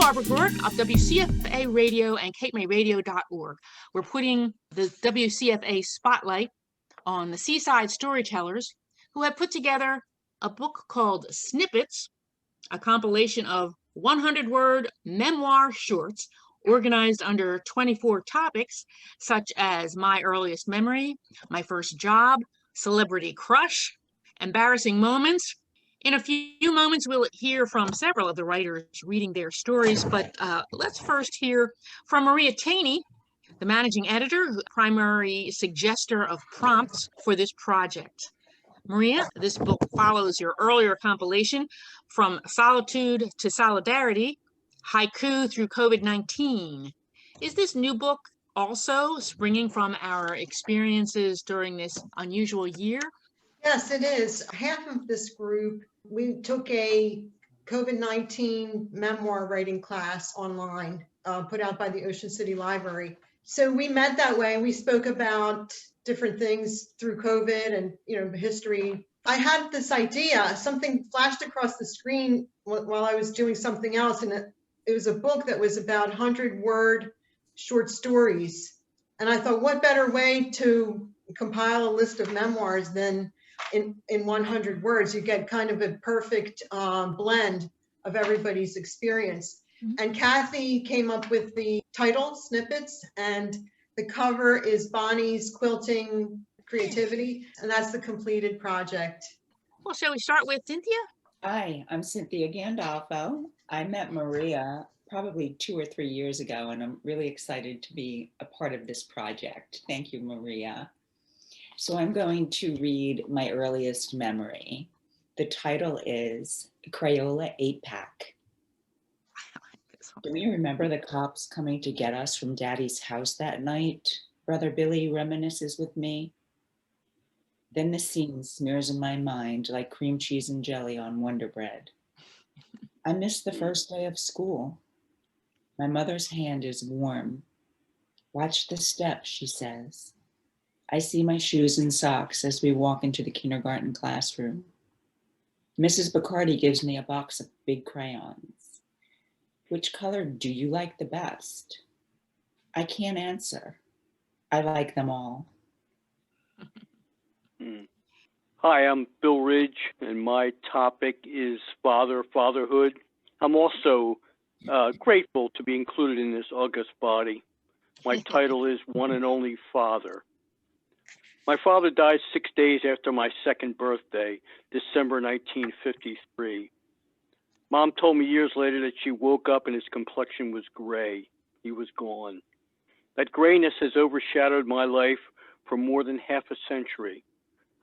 Barbara Rourke of WCFA Radio and CapeMayRadio.org. We're putting the WCFA spotlight on the Seaside Storytellers, who have put together a book called Snippets, a compilation of 100-word memoir shorts organized under 24 topics, such as my earliest memory, my first job, celebrity crush, embarrassing moments. In a few moments, we'll hear from several of the writers reading their stories, but let's first hear from Maria Taney, the managing editor, primary suggester of prompts for this project. Maria, this book follows your earlier compilation, From Solitude to Solidarity, Haiku Through COVID-19. Is this new book also springing from our experiences during this unusual year? Yes, it is. Half of this group, we took a COVID-19 memoir writing class online, put out by the Ocean City Library. So we met that way. We spoke about different things through COVID and, history. I had this idea, something flashed across the screen while I was doing something else. And it was a book that was about 100-word short stories. And I thought, what better way to compile a list of memoirs than in 100 words? You get kind of a perfect blend of everybody's experience. Mm-hmm. And Kathy came up with the title, Snippets, and the cover is Bonnie's quilting creativity, and that's the completed project. Well, shall we start with Cynthia? Hi, I'm Cynthia Gandolfo. I met Maria probably 2 or 3 years ago, and I'm really excited to be a part of this project. Thank you, Maria. So I'm going to read my earliest memory. The title is Crayola 8-Pack. Do you remember the cops coming to get us from Daddy's house that night? Brother Billy reminisces with me. Then the scene smears in my mind like cream cheese and jelly on Wonder Bread. I miss the first day of school. My mother's hand is warm. Watch the steps, she says. I see my shoes and socks as we walk into the kindergarten classroom. Mrs. Bacardi gives me a box of big crayons. Which color do you like the best? I can't answer. I like them all. Hi, I'm Bill Ridge, and my topic is fatherhood. I'm also grateful to be included in this august body. My title is One and Only Father. My father died 6 days after my second birthday, December 1953. Mom told me years later that she woke up and his complexion was gray. He was gone. That grayness has overshadowed my life for more than half a century.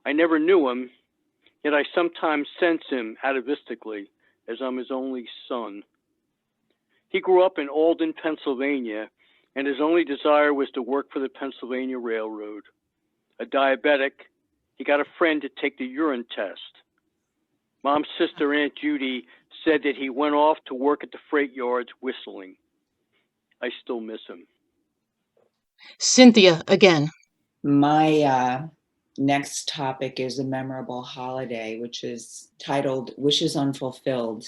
I never knew him, yet I sometimes sense him atavistically, as I'm his only son. He grew up in Alden, Pennsylvania, and his only desire was to work for the Pennsylvania Railroad. A diabetic, he got a friend to take the urine test. Mom's sister, Aunt Judy, said that he went off to work at the freight yards whistling. I still miss him. Cynthia, again. My next topic is a memorable holiday, which is titled Wishes Unfulfilled.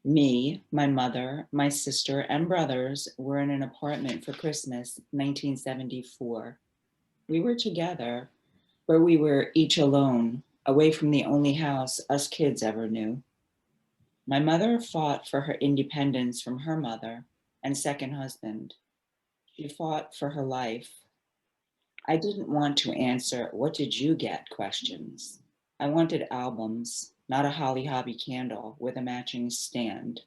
Me, my mother, my sister, and brothers were in an apartment for Christmas, 1974. We were together, but we were each alone, away from the only house us kids ever knew. My mother fought for her independence from her mother and second husband. She fought for her life. I didn't want to answer, "What did you get?" questions. I wanted albums, not a Holly Hobbie candle with a matching stand.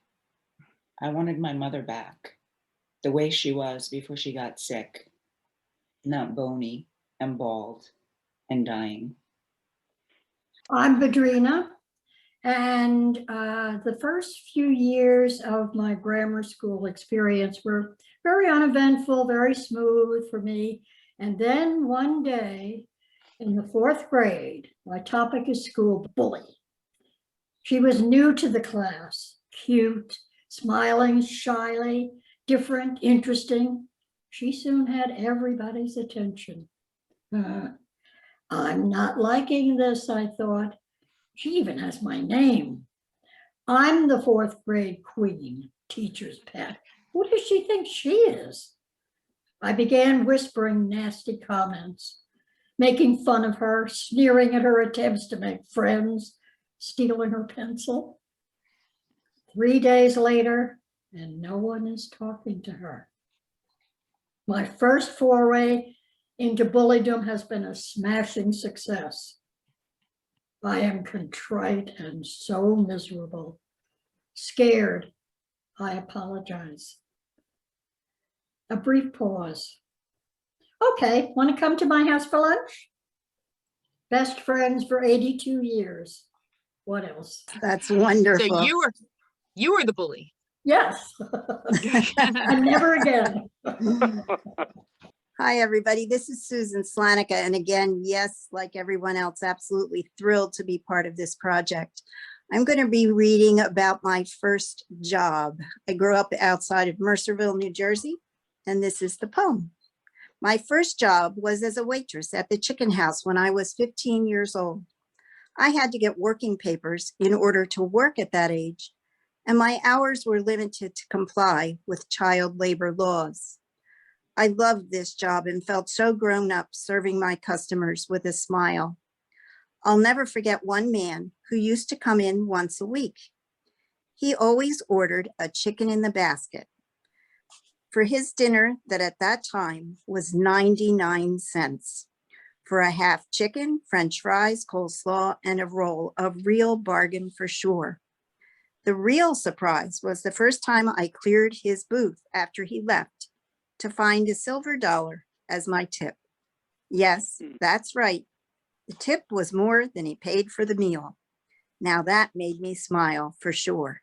I wanted my mother back, the way she was before she got sick, not bony and bald and dying. I'm Badrina, and the first few years of my grammar school experience were very uneventful, very smooth for me. And then one day in the 4th grade, my topic is school bully. She was new to the class, cute, smiling shyly, different, interesting. She soon had everybody's attention. I'm not liking this, I thought. She even has my name. I'm the 4th grade queen. Teacher's pet. Who does she think she is? I began whispering nasty comments, making fun of her, sneering at her attempts to make friends, stealing her pencil. 3 days later, and no one is talking to her. My first foray into bullyingdom has been a smashing success. I am contrite and so miserable. Scared, I apologize. A brief pause. Okay, want to come to my house for lunch? Best friends for 82 years. What else? That's So wonderful. you were the bully. Yes. And never again. Hi, everybody. This is Susan Slanica. And again, yes, like everyone else, absolutely thrilled to be part of this project. I'm going to be reading about my first job. I grew up outside of Mercerville, New Jersey, and this is the poem. My first job was as a waitress at the Chicken House when I was 15 years old. I had to get working papers in order to work at that age, and my hours were limited to comply with child labor laws. I loved this job and felt so grown up serving my customers with a smile. I'll never forget one man who used to come in once a week. He always ordered a chicken in the basket for his dinner that at that time was 99 cents for a half chicken, French fries, coleslaw, and a roll, a real bargain for sure. The real surprise was the first time I cleared his booth after he left to find a silver dollar as my tip. Yes, that's right. The tip was more than he paid for the meal. Now that made me smile for sure.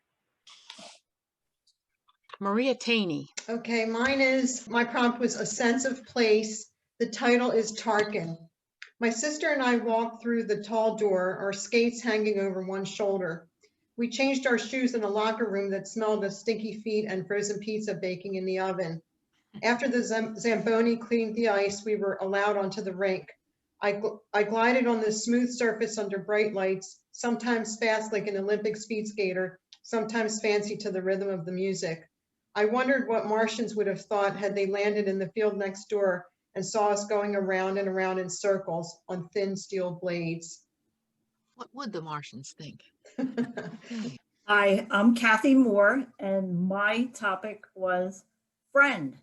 Maria Taney. Okay, my prompt was A Sense of Place. The title is Tarkin. My sister and I walked through the tall door, our skates hanging over one shoulder. We changed our shoes in a locker room that smelled of stinky feet and frozen pizza baking in the oven. After the Zamboni cleaned the ice, we were allowed onto the rink. I glided on the smooth surface under bright lights, sometimes fast like an Olympic speed skater, sometimes fancy to the rhythm of the music. I wondered what Martians would have thought had they landed in the field next door and saw us going around and around in circles on thin steel blades. What would the Martians think? Hi, I'm Kathy Moore, and my topic was friend.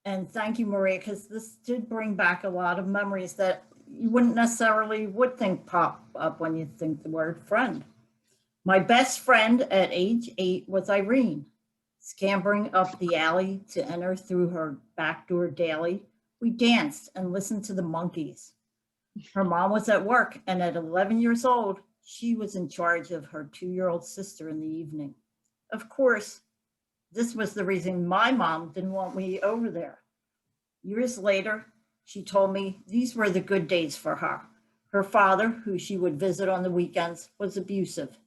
And thank you, Maria, because this did bring back a lot of memories that you wouldn't necessarily think pop up when you think the word friend. My best friend at age 8 was Irene. Scampering up the alley to enter through her back door daily, we danced and listened to the monkeys. Her mom was at work, and at 11 years old, she was in charge of her 2-year-old sister in the evening. Of course, this was the reason my mom didn't want me over there. Years later, she told me these were the good days for her. Her father, who she would visit on the weekends, was abusive.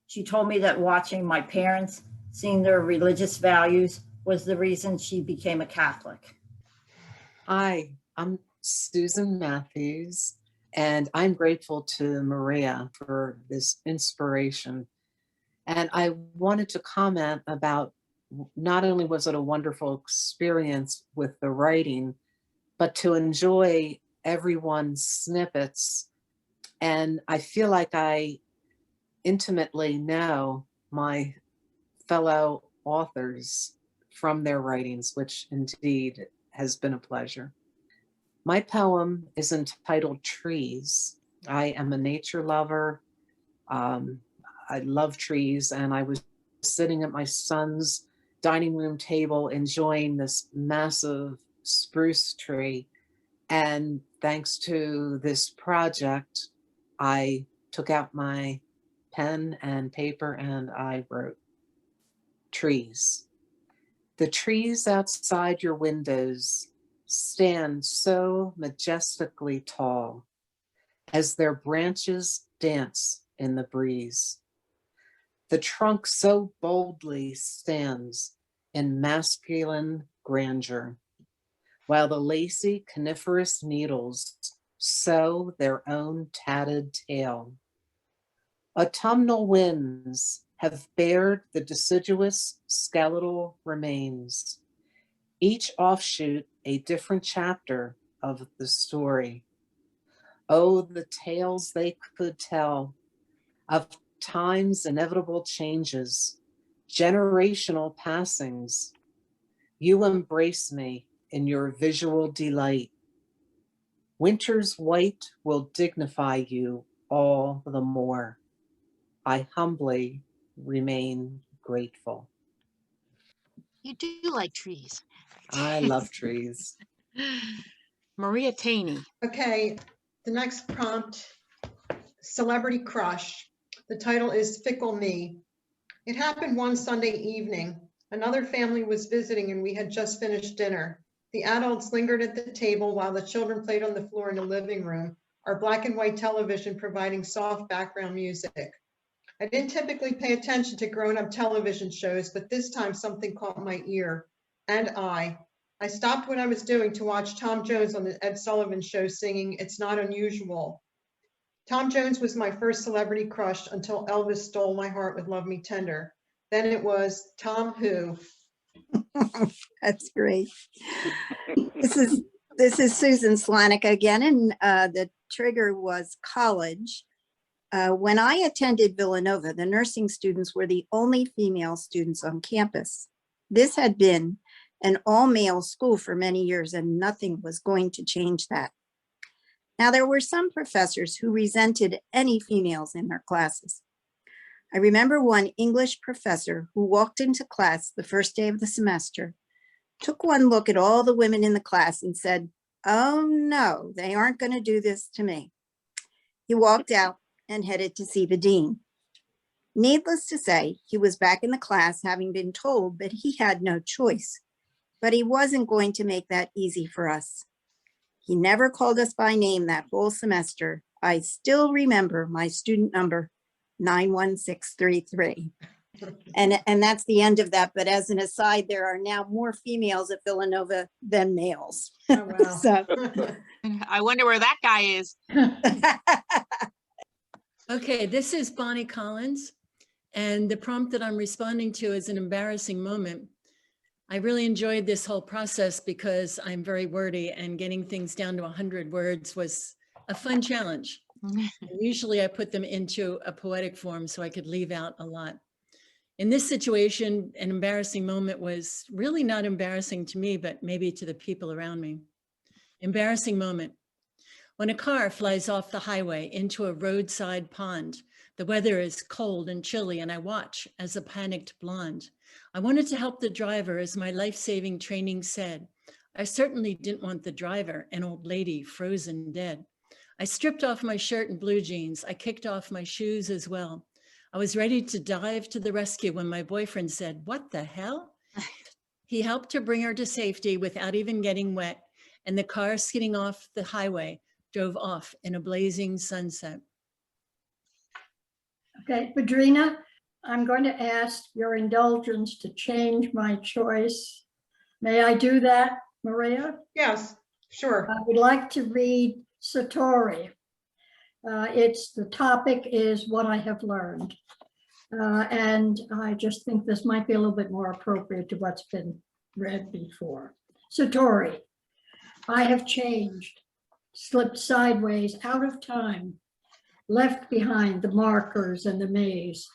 She told me that watching my parents, seeing their religious values, was the reason she became a Catholic. Hi, I'm Susan Matthews, and I'm grateful to Maria for this inspiration. And I wanted to comment about not only was it a wonderful experience with the writing, but to enjoy everyone's snippets. And I feel like I intimately know my fellow authors from their writings, which indeed has been a pleasure. My poem is entitled Trees. I am a nature lover. I love trees, and I was sitting at my son's dining room table enjoying this massive spruce tree. And thanks to this project, I took out my pen and paper and I wrote trees. The trees outside your windows stand so majestically tall as their branches dance in the breeze. The trunk so boldly stands in masculine grandeur, while the lacy coniferous needles sow their own tatted tail. Autumnal winds have bared the deciduous skeletal remains, each offshoot a different chapter of the story. Oh, the tales they could tell of time's inevitable changes, generational passings. You embrace me in your visual delight. Winter's white will dignify you all the more. I humbly remain grateful. You do like trees. I love trees. Maria Taney. Okay, the next prompt, Celebrity Crush. The title is Fickle Me. It happened one Sunday evening. Another family was visiting and we had just finished dinner. The adults lingered at the table while the children played on the floor in the living room, our black and white television providing soft background music. I didn't typically pay attention to grown-up television shows, but this time something caught my ear, and I stopped what I was doing to watch Tom Jones on the Ed Sullivan Show singing It's Not Unusual. Tom Jones was my first celebrity crush until Elvis stole my heart with Love Me Tender. Then it was Tom Who. That's great. This is Susan Slanica again, and the trigger was college. When I attended Villanova, the nursing students were the only female students on campus. This had been an all-male school for many years, and nothing was going to change that. Now, there were some professors who resented any females in their classes. I remember one English professor who walked into class the first day of the semester, took one look at all the women in the class and said, "Oh no, they aren't going to do this to me." He walked out and headed to see the dean. Needless to say, he was back in the class having been told that he had no choice, but he wasn't going to make that easy for us. He never called us by name that whole semester. I still remember my student number, 91633. And that's the end of that. But as an aside, there are now more females at Villanova than males. Oh, wow. So I wonder where that guy is. Okay, this is Bonnie Collins, and the prompt that I'm responding to is an embarrassing moment. I really enjoyed this whole process because I'm very wordy, and getting things down to 100 words was a fun challenge. Usually I put them into a poetic form so I could leave out a lot. In this situation, an embarrassing moment was really not embarrassing to me, but maybe to the people around me. Embarrassing moment. When a car flies off the highway into a roadside pond, the weather is cold and chilly, and I watch as a panicked blonde. I wanted to help the driver, as my life-saving training said. I certainly didn't want the driver, an old lady, frozen dead. I stripped off my shirt and blue jeans. I kicked off my shoes as well. I was ready to dive to the rescue when my boyfriend said, "What the hell?" He helped her bring her to safety without even getting wet, and the car skidding off the highway drove off in a blazing sunset. Okay, Badrina, I'm going to ask your indulgence to change my choice. May I do that, Maria? Yes, sure. I would like to read Satori. The topic is what I have learned. And I just think this might be a little bit more appropriate to what's been read before. Satori, I have changed, slipped sideways out of time, left behind the markers and the maze,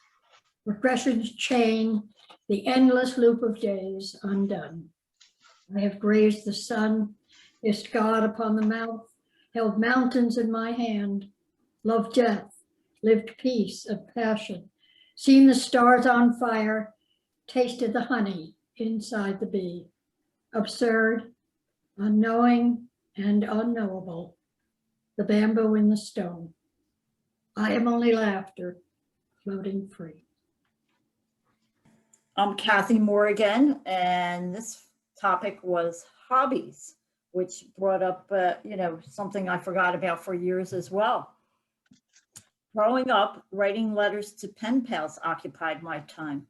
regression's chain, the endless loop of days undone. I have grazed the sun, hissed God upon the mouth, held mountains in my hand, loved death, lived peace and passion, seen the stars on fire, tasted the honey inside the bee. Absurd, unknowing, and unknowable, the bamboo in the stone. I am only laughter, floating free. I'm Kathy Moore again, and this topic was hobbies, which brought up, something I forgot about for years as well. Growing up, writing letters to pen pals occupied my time.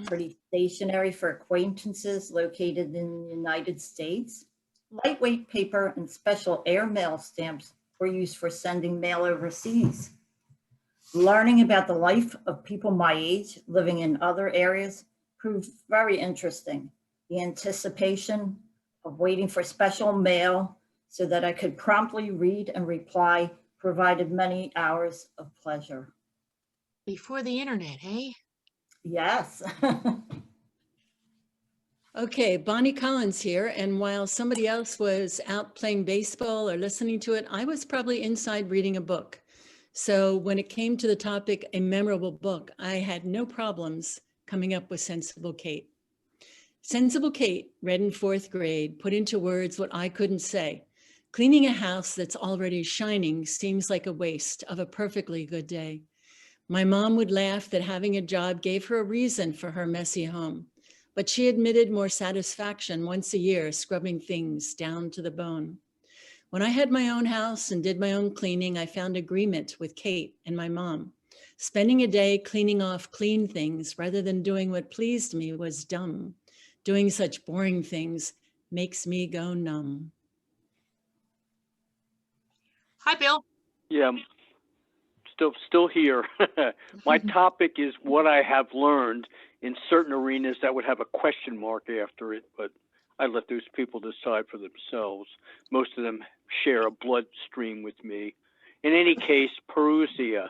Pretty stationery for acquaintances located in the United States. Lightweight paper and special airmail stamps were used for sending mail overseas. Learning about the life of people my age living in other areas proved very interesting. The anticipation of waiting for special mail so that I could promptly read and reply provided many hours of pleasure. Before the internet, hey? Yes. Okay, Bonnie Collins here. And while somebody else was out playing baseball or listening to it, I was probably inside reading a book. So when it came to the topic, a memorable book, I had no problems coming up with Sensible Kate. Sensible Kate, read in 4th grade, put into words what I couldn't say. Cleaning a house that's already shining seems like a waste of a perfectly good day. My mom would laugh that having a job gave her a reason for her messy home, but she admitted more satisfaction once a year scrubbing things down to the bone. When I had my own house and did my own cleaning, I found agreement with Kate and my mom. Spending a day cleaning off clean things rather than doing what pleased me was dumb. Doing such boring things makes me go numb. Hi, Bill. Yeah, still here. My topic is what I have learned in certain arenas that would have a question mark after it, but I let those people decide for themselves. Most of them share a bloodstream with me. In any case, Perusia.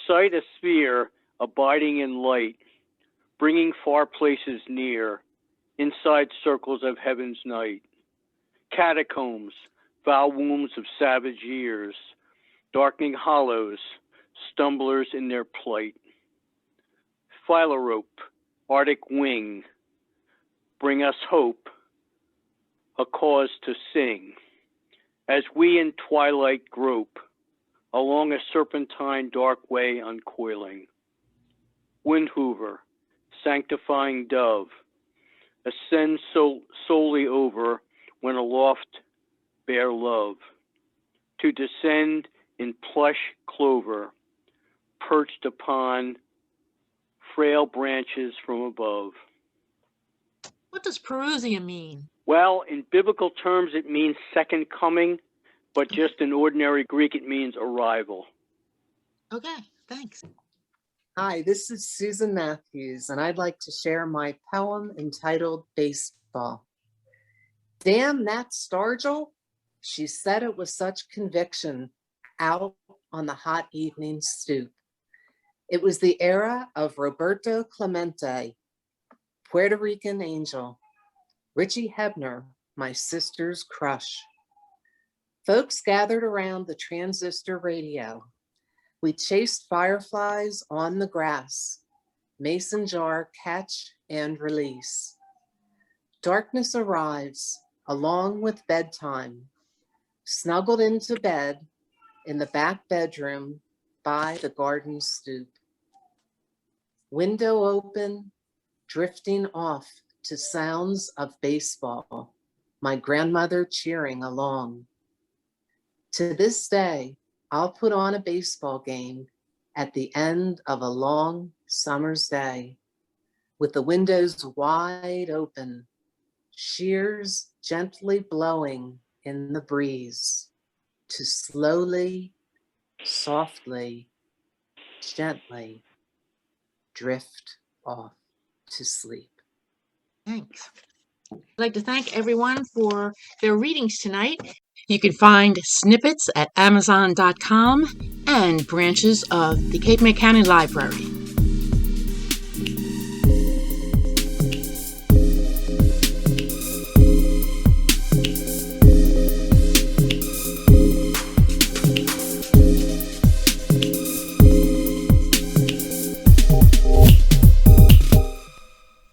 Sight a sphere abiding in light, bringing far places near, inside circles of heaven's night. Catacombs, foul wombs of savage years, darkening hollows, stumblers in their plight. Phalarope, Arctic wing, bring us hope, a cause to sing, as we in twilight grope, along a serpentine dark way uncoiling. Windhoover, sanctifying dove, ascend solely over when aloft bear love, to descend in plush clover, perched upon frail branches from above. What does Perusia mean? Well, in biblical terms, it means second coming, but just in ordinary Greek, it means arrival. Okay, thanks. Hi, this is Susan Matthews, and I'd like to share my poem entitled Baseball. Damn that Stargell, she said it with such conviction out on the hot evening stoop. It was the era of Roberto Clemente, Puerto Rican angel, Richie Hebner, my sister's crush. Folks gathered around the transistor radio. We chased fireflies on the grass, mason jar catch and release. Darkness arrives along with bedtime, snuggled into bed in the back bedroom by the garden stoop. Window open, drifting off to sounds of baseball, my grandmother cheering along. To this day, I'll put on a baseball game at the end of a long summer's day, with the windows wide open, shears gently blowing in the breeze, to slowly, softly, gently drift off to sleep. Thanks. I'd like to thank everyone for their readings tonight. You can find Snippets at Amazon.com and branches of the Cape May County Library.